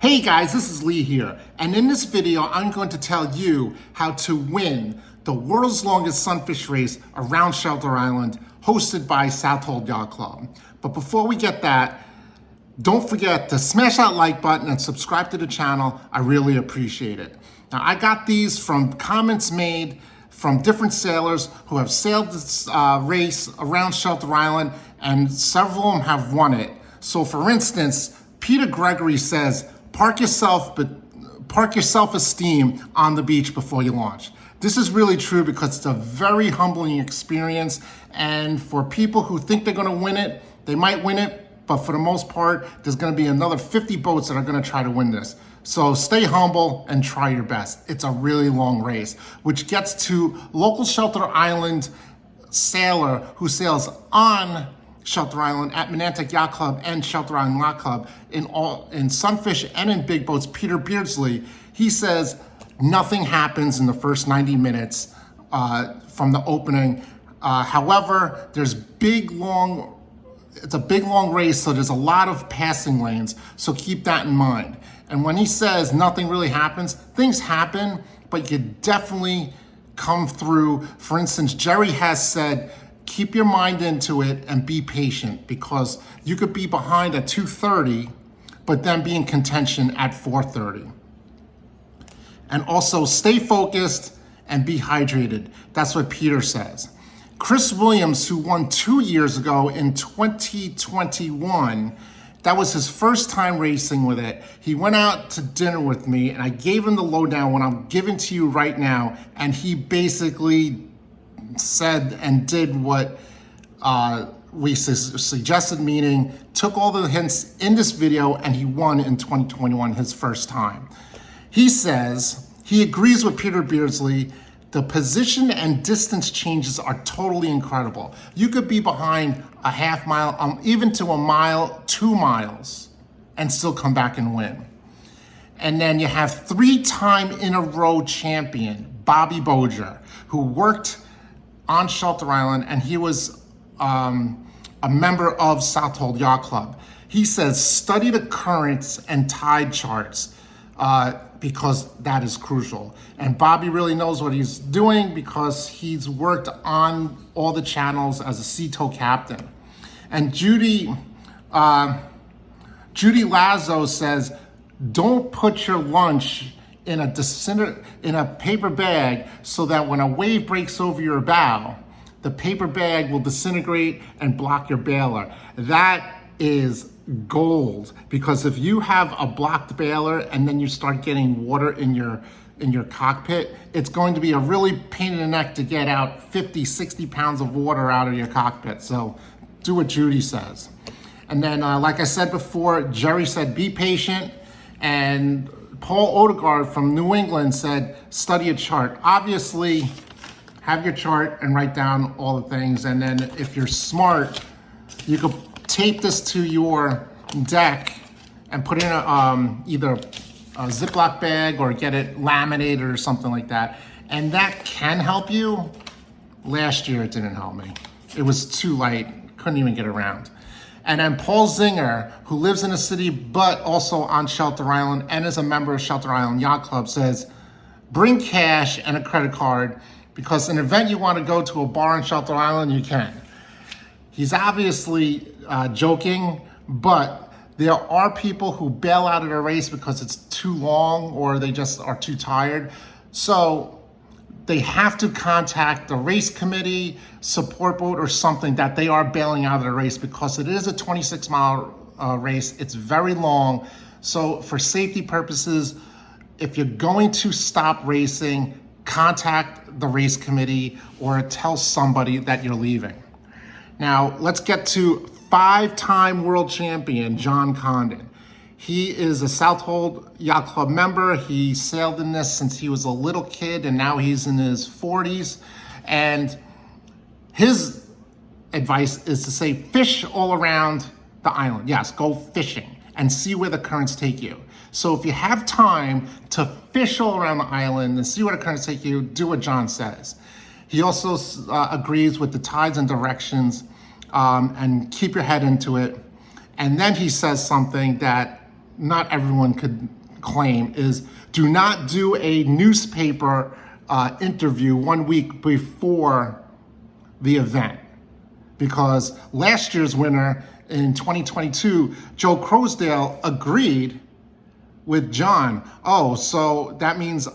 Hey guys, this is Lee here, and in this video I'm going to tell you how to win the world's longest sunfish race around Shelter Island hosted by Southold Yacht Club. But before we get that, don't forget to smash that like button and subscribe to the channel. I really appreciate it. Now I got these from comments made from different sailors who have sailed this race around Shelter Island, and several of them have won it. So for instance, Gregory says, park your self-esteem on the beach before you launch. This is really true because it's a very humbling experience, and for people who think they're going to win it, they might win it, but for the most part, there's going to be another 50 boats that are going to try to win this. So stay humble and try your best. It's a really long race, which gets to local Shelter Island sailor who sails on Shelter Island at Montes Yacht Club and Shelter Island Yacht Club in Sunfish and in big boats, Beardsley. He says nothing happens in the first 90 minutes from the opening. However, it's a big long race, so there's a lot of passing lanes, so keep that in mind. And when he says nothing really happens, things happen, but you definitely come through. For instance, Jerry has said, keep your mind into it and be patient, because you could be behind at 2:30, but then be in contention at 4:30. And also stay focused and be hydrated. That's what Peter says. Chris Williams, who won 2 years ago in 2021, that was his first time racing with it. He went out to dinner with me and I gave him the lowdown, what I'm giving to you right now. And he basically said and did what we suggested, meaning took all the hints in this video, and he won in 2021, his first time. He says he agrees with Beardsley. The position and distance changes are totally incredible. You could be behind a half mile, even to a mile, 2 miles, and still come back and win. And then you have 3-time in a row champion, Bobby Bossier, who worked on Shelter Island, and he was a member of Southold Yacht Club. He says, study the currents and tide charts because that is crucial. And Bobby really knows what he's doing because he's worked on all the channels as a sea tow captain. And Judy Lazo says, don't put your lunch in a paper bag so that when a wave breaks over your bow, the paper bag will disintegrate and block your bailer. That is gold, because if you have a blocked bailer and then you start getting water in your cockpit, it's going to be a really pain in the neck to get out 50, 60 pounds of water out of your cockpit. So do what Judy says. And then, like I said before, Jerry said, be patient. And Paul Odegaard from New England said, study a chart. Obviously, have your chart and write down all the things. And then if you're smart, you could tape this to your deck and put in either a Ziploc bag or get it laminated or something like that. And that can help you. Last year, it didn't help me. It was too light, couldn't even get around. And then Paul Zinger, who lives in the city, but also on Shelter Island and is a member of Shelter Island Yacht Club, says, bring cash and a credit card, because an event you want to go to a bar on Shelter Island, you can. He's obviously joking, but there are people who bail out of the race because it's too long or they just are too tired. So they have to contact the race committee, support boat, or something that they are bailing out of the race, because it is a 26-mile race. It's very long. So for safety purposes, if you're going to stop racing, contact the race committee or tell somebody that you're leaving. Now, let's get to 5-time world champion, John Condon. He is a Southold Yacht Club member. He sailed in this since he was a little kid, and now he's in his 40s. And his advice is to say, fish all around the island. Yes, go fishing and see where the currents take you. So if you have time to fish all around the island and see where the currents take you, do what John says. He also agrees with the tides and directions, and keep your head into it. And then he says something that not everyone could claim is do not do a newspaper interview 1 week before the event. Because last year's winner in 2022, Joe Crowsdale, agreed with John. Oh, so that means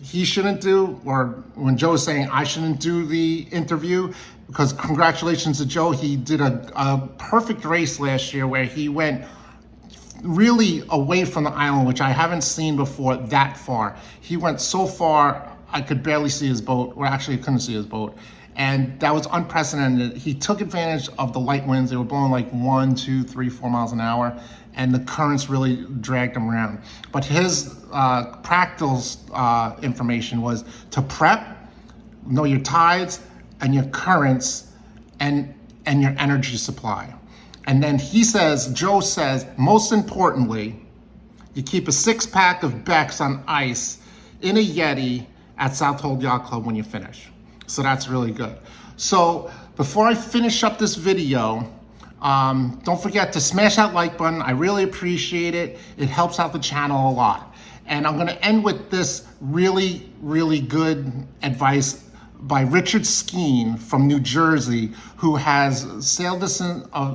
he shouldn't do, or when Joe was saying I shouldn't do the interview, because congratulations to Joe, he did a perfect race last year where he went really away from the island, which I haven't seen before that far. He went so far, I could barely see his boat, or actually I couldn't see his boat. And that was unprecedented. He took advantage of the light winds. They were blowing like 1, 2, 3, 4 miles an hour, and the currents really dragged him around. But his practical information was to prep, know your tides and your currents and your energy supply. And then he says, Joe says, most importantly, you keep a 6-pack of Becks on ice in a Yeti at Southold Yacht Club when you finish. So that's really good. So before I finish up this video, don't forget to smash that like button. I really appreciate it. It helps out the channel a lot. And I'm gonna end with this really, really good advice by Richard Skeen from New Jersey, who has sailed this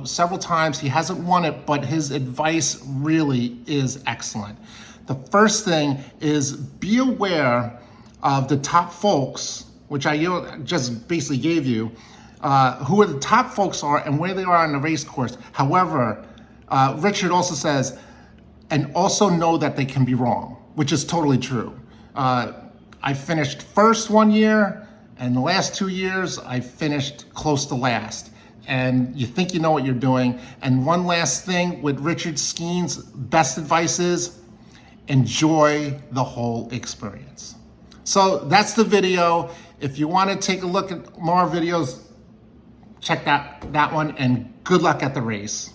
several times. He hasn't won it, but his advice really is excellent. The first thing is be aware of the top folks, which I just basically gave you, who the top folks are and where they are on the race course. However, Richard also says, and also know that they can be wrong, which is totally true. I finished first 1 year, and the last 2 years, I finished close to last. And you think you know what you're doing. And one last thing with Richard Skeen's best advice is enjoy the whole experience. So that's the video. If you want to take a look at more videos, check that one, and good luck at the race.